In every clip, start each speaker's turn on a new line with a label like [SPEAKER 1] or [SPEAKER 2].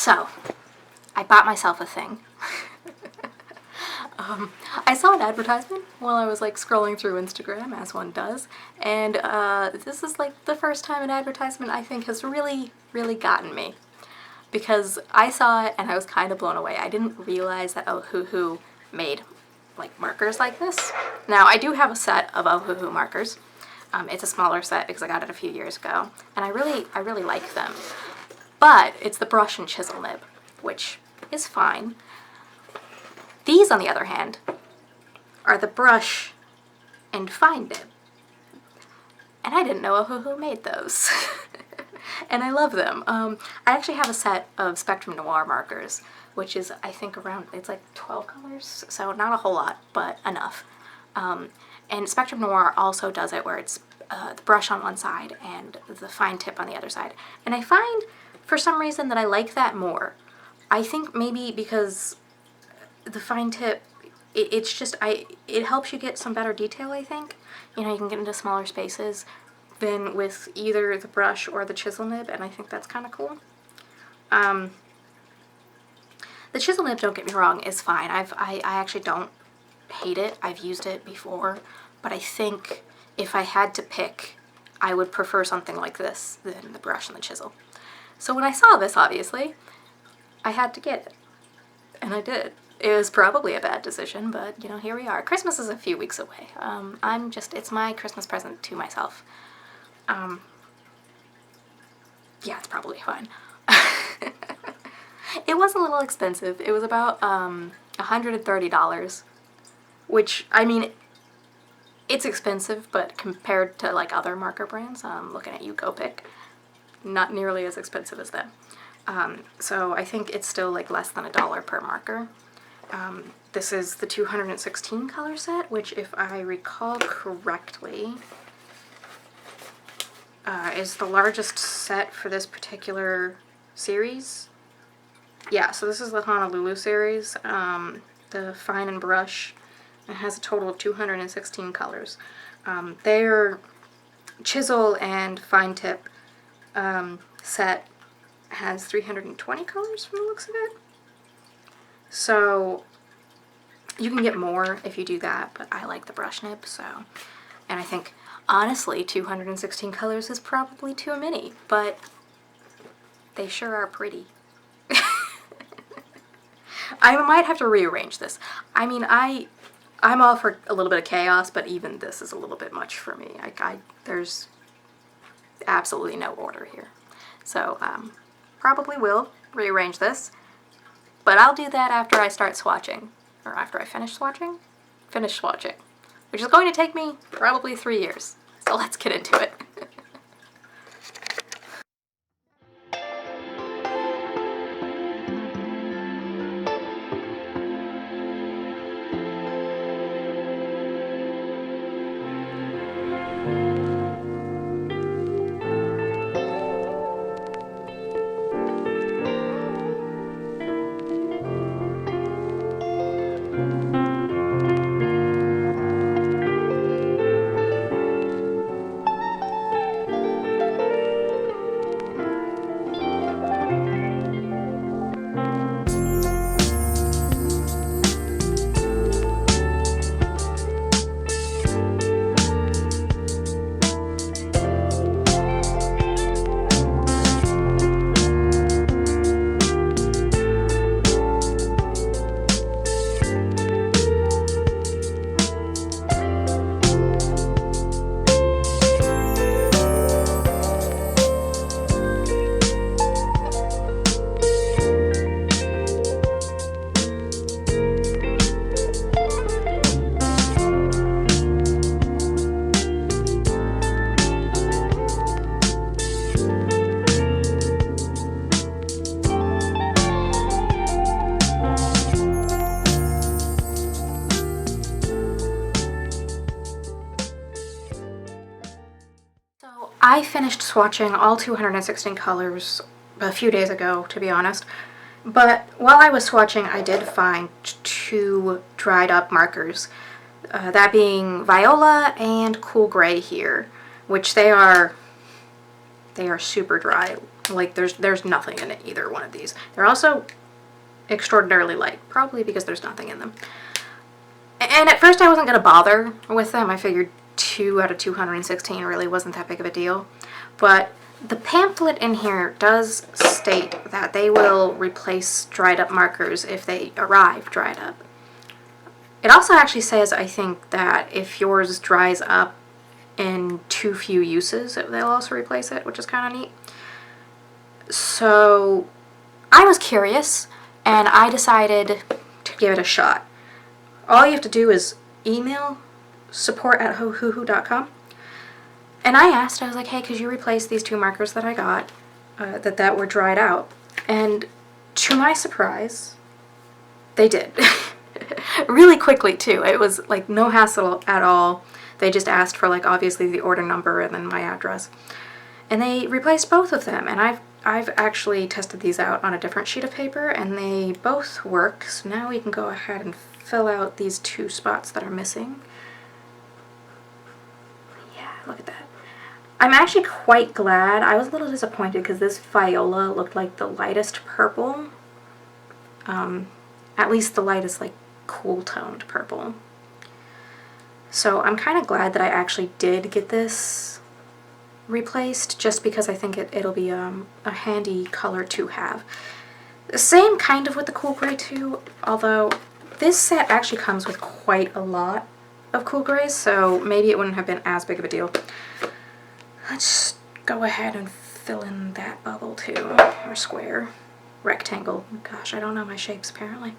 [SPEAKER 1] So, I bought myself a thing. I saw an advertisement while I was like scrolling through Instagram, as one does, and this is like the first time an advertisement I think has really, really gotten me. Because I saw it and I was kind of blown away. I didn't realize that Ohuhu made like markers like this. Now I do have a set of Ohuhu markers. It's a smaller set because I got it a few years ago, and I really like them. But it's the brush and chisel nib, which is fine. These, on the other hand, are the brush and fine nib. And I didn't know Ohuhu made those. And I love them. I actually have a set of Spectrum Noir markers, which is, I think, around, it's like 12 colors, so not a whole lot, but enough. And Spectrum Noir also does it where it's the brush on one side and the fine tip on the other side. And I find, for some reason, that I like that more. I think maybe because the fine tip, it's just, it helps you get some better detail, I think. You know, you can get into smaller spaces than with either the brush or the chisel nib, and I think that's kind of cool. The chisel nib, don't get me wrong, is fine. I actually don't hate it. I've used it before, but I think if I had to pick, I would prefer something like this than the brush and the chisel. So when I saw this, obviously, I had to get it, and I did. It was probably a bad decision, but, you know, here we are. Christmas is a few weeks away. It's my Christmas present to myself. Yeah, it's probably fine. It was a little expensive. It was about $130, which, I mean, it's expensive, but compared to like other marker brands, looking at you, Copic, not nearly as expensive as them. So I think it's still like less than $1 per marker. This is the 216 color set, which, if I recall correctly, is the largest set for this particular series. Yeah, so this is the Honolulu series, the fine and brush. It has a total of 216 colors. Their chisel and fine tip set has 320 colors from the looks of it. So you can get more if you do that, but I like the brush nib, so. And I think, honestly, 216 colors is probably too many, but they sure are pretty. I might have to rearrange this. I mean, I'm all for a little bit of chaos, but even this is a little bit much for me. There's absolutely no order here. So, probably will rearrange this, but I'll do that after I start swatching, or after I finish swatching? Finish swatching, which is going to take me probably 3 years. So let's get into it. I finished swatching all 216 colors a few days ago, to be honest, but while I was swatching, I did find 2 dried up markers, that being Viola and Cool Gray here, which they are super dry. Like there's nothing in it, either one of these. They're also extraordinarily light, probably because there's nothing in them. And at first I wasn't going to bother with them. I figured 2 out of 216 really wasn't that big of a deal. But the pamphlet in here does state that they will replace dried up markers if they arrive dried up. It also actually says, I think, that if yours dries up in too few uses, they'll also replace it, which is kind of neat. So I was curious, and I decided to give it a shot. All you have to do is email support@ohuhu.com. And I asked, I was like, hey, could you replace these 2 markers that I got that were dried out? And to my surprise, they did. Really quickly, too. It was like no hassle at all. They just asked for, like, obviously the order number and then my address. And they replaced both of them. And I've actually tested these out on a different sheet of paper, and they both work. So now we can go ahead and fill out these 2 spots that are missing. Yeah, look at that. I'm actually quite glad. I was a little disappointed because this viola looked like the lightest purple. At least the lightest, like, cool toned purple. So I'm kind of glad that I actually did get this replaced, just because I think it'll be a handy color to have. The same kind of with the cool gray too, although this set actually comes with quite a lot of cool grays, so maybe it wouldn't have been as big of a deal. Let's go ahead and fill in that bubble too, or square, rectangle. Gosh, I don't know my shapes apparently.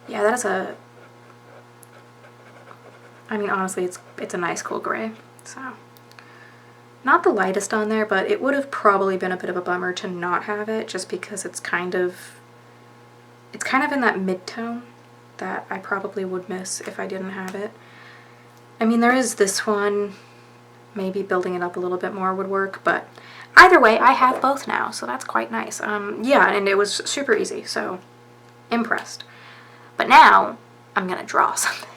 [SPEAKER 1] Yeah, that is I mean, honestly, it's a nice cool gray, so. Not the lightest on there, but it would have probably been a bit of a bummer to not have it, just because it's kind of in that mid-tone that I probably would miss if I didn't have it. I mean, there is this one, maybe building it up a little bit more would work, but either way, I have both now, so that's quite nice. Yeah, and it was super easy, so impressed. But now, I'm gonna draw something.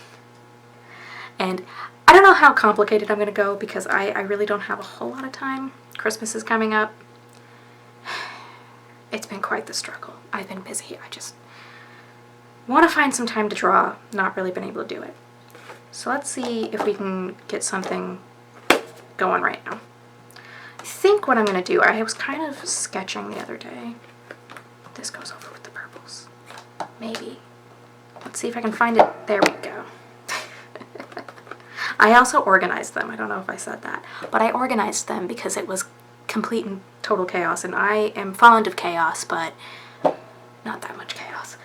[SPEAKER 1] And I don't know how complicated I'm going to go because I really don't have a whole lot of time. Christmas is coming up. It's been quite the struggle. I've been busy. I just want to find some time to draw. Not really been able to do it. So let's see if we can get something going right now. I think what I'm going to do, I was kind of sketching the other day. This goes over with the purples. Maybe. Let's see if I can find it. There we go. I also organized them. I don't know if I said that, but I organized them because it was complete and total chaos, and I am fond of chaos, but not that much chaos.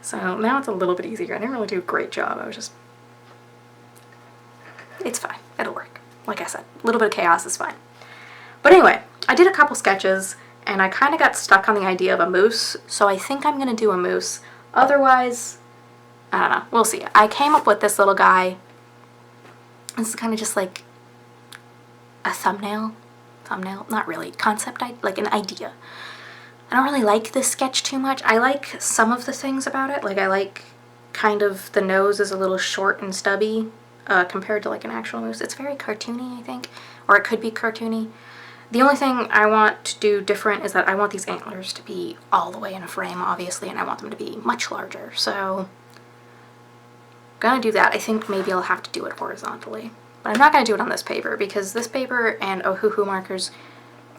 [SPEAKER 1] So now it's a little bit easier. I didn't really do a great job. I was just... It's fine. It'll work. Like I said, a little bit of chaos is fine. But anyway, I did a couple sketches, and I kind of got stuck on the idea of a moose, so I think I'm going to do a moose. Otherwise... I don't know. We'll see. I came up with this little guy. This is kind of just like a thumbnail. Not really. Concept, like an idea. I don't really like this sketch too much. I like some of the things about it. Like I like kind of the nose is a little short and stubby compared to like an actual moose. It's very cartoony, I think. Or it could be cartoony. The only thing I want to do different is that I want these antlers to be all the way in a frame, obviously, and I want them to be much larger. So... gonna do that. I think maybe I'll have to do it horizontally, but I'm not gonna do it on this paper because this paper and Ohuhu markers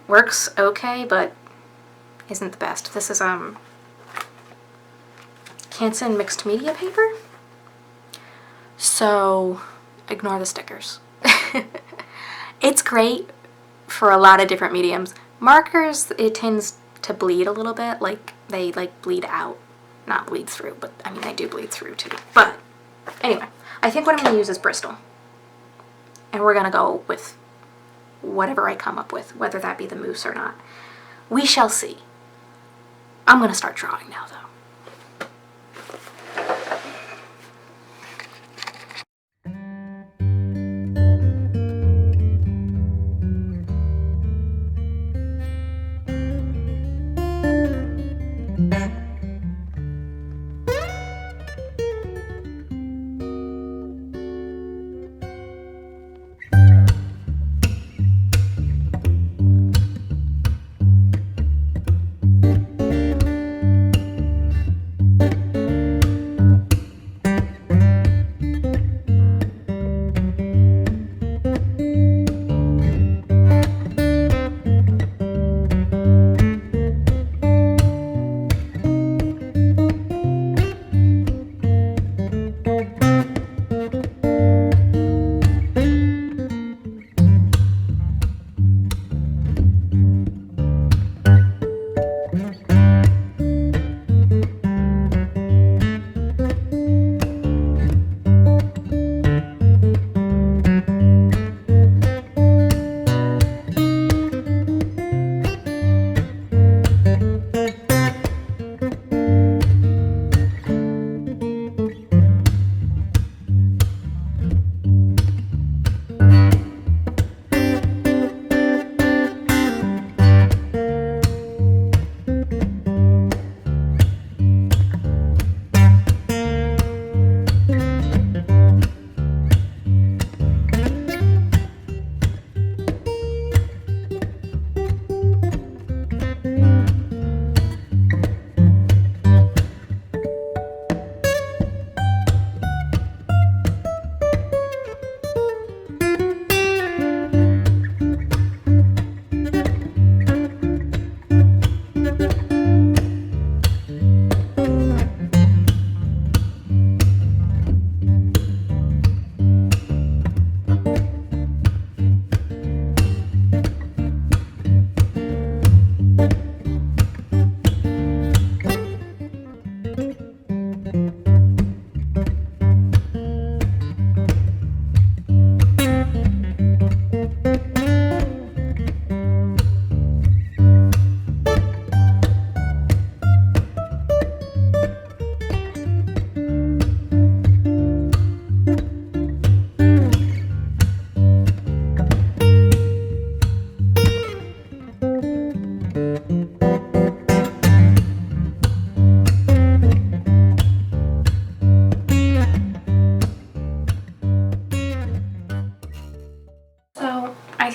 [SPEAKER 1] works okay, but isn't the best. This is Canson mixed media paper, so ignore the stickers. It's great for a lot of different mediums. Markers, it tends to bleed a little bit, like they like bleed out, not bleed through, but I mean they do bleed through too. But anyway, I think what I'm going to use is Bristol. And we're going to go with whatever I come up with, whether that be the moose or not. We shall see. I'm going to start drawing now, though.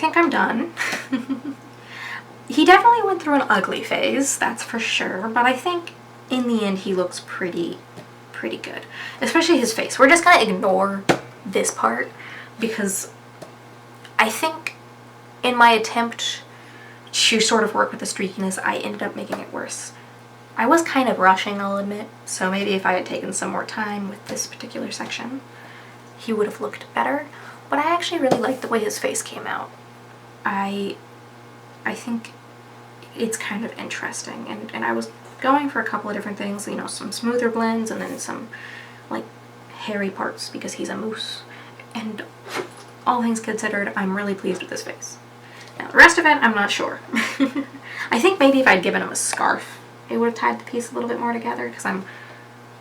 [SPEAKER 1] think I'm done. He definitely went through an ugly phase, that's for sure, but I think in the end he looks pretty good. Especially his face. We're just gonna ignore this part because I think in my attempt to sort of work with the streakiness, I ended up making it worse. I was kind of rushing, I'll admit, so maybe if I had taken some more time with this particular section, he would have looked better, but I actually really like the way his face came out. I think it's kind of interesting, and I was going for a couple of different things, you know, some smoother blends and then some like hairy parts because he's a moose, and all things considered, I'm really pleased with his face. Now the rest of it, I'm not sure. I think maybe if I'd given him a scarf, it would have tied the piece a little bit more together, because I'm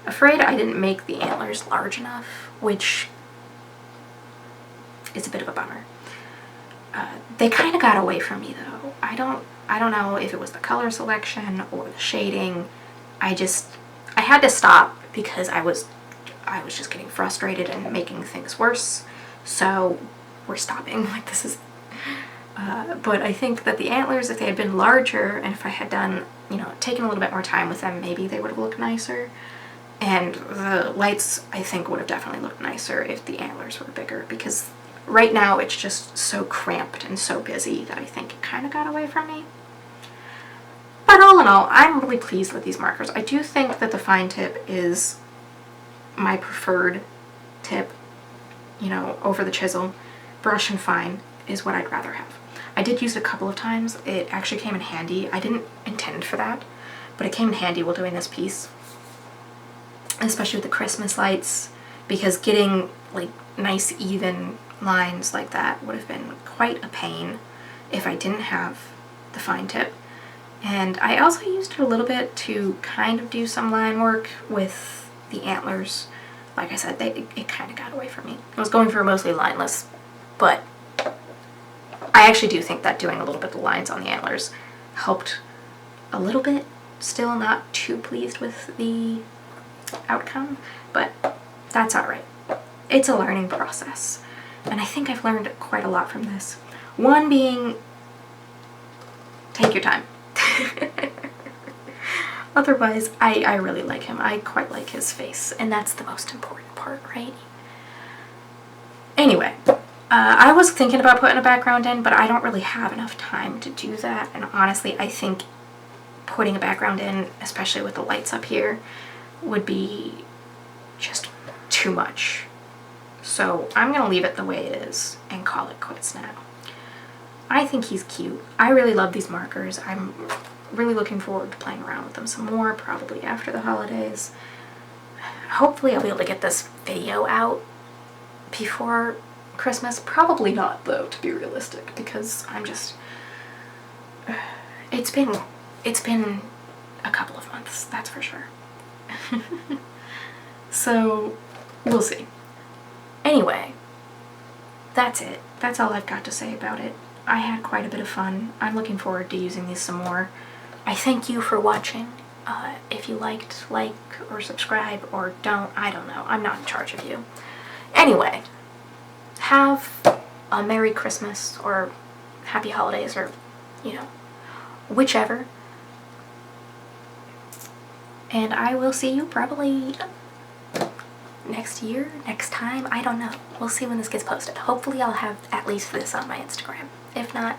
[SPEAKER 1] afraid I didn't make the antlers large enough, which is a bit of a bummer. They kind of got away from me though. I don't know if it was the color selection or the shading. I had to stop because I was just getting frustrated and making things worse. So we're stopping. Like, this is but I think that the antlers, if they had been larger and if I had done, you know, taken a little bit more time with them, maybe they would have looked nicer. And the lights, I think, would have definitely looked nicer if the antlers were bigger, because right now it's just so cramped and so busy that I think it kind of got away from me. But all in all, I'm really pleased with these markers. I do think that the fine tip is my preferred tip, you know, over the chisel. Brush and fine is what I'd rather have. I did use it a couple of times. It actually came in handy. I didn't intend for that, but it came in handy while doing this piece, especially with the Christmas lights, because getting like nice even lines like that would have been quite a pain if I didn't have the fine tip. And I also used it a little bit to kind of do some line work with the antlers. Like I said, it kind of got away from me. I was going for mostly lineless, but I actually do think that doing a little bit of the lines on the antlers helped a little bit. Still not too pleased with the outcome, but that's alright. It's a learning process, and I think I've learned quite a lot from this. One being, take your time. Otherwise, I really like him. I quite like his face, and that's the most important part, right? Anyway, I was thinking about putting a background in, but I don't really have enough time to do that, and honestly, I think putting a background in, especially with the lights up here, would be just too much. So I'm going to leave it the way it is and call it quits now. I think he's cute. I really love these markers. I'm really looking forward to playing around with them some more, probably after the holidays. Hopefully I'll be able to get this video out before Christmas. Probably not, though, to be realistic, because I'm just... It's been a couple of months, that's for sure. So, we'll see. Anyway, that's it. That's all I've got to say about it. I had quite a bit of fun. I'm looking forward to using these some more. I thank you for watching. If you liked, like, or subscribe, or don't, I don't know. I'm not in charge of you. Anyway, have a Merry Christmas, or Happy Holidays, or, you know, whichever. And I will see you probably next year, next time, I don't know. We'll see when this gets posted. Hopefully I'll have at least this on my Instagram. If not,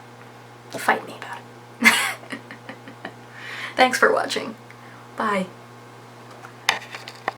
[SPEAKER 1] fight me about it. Thanks for watching. Bye.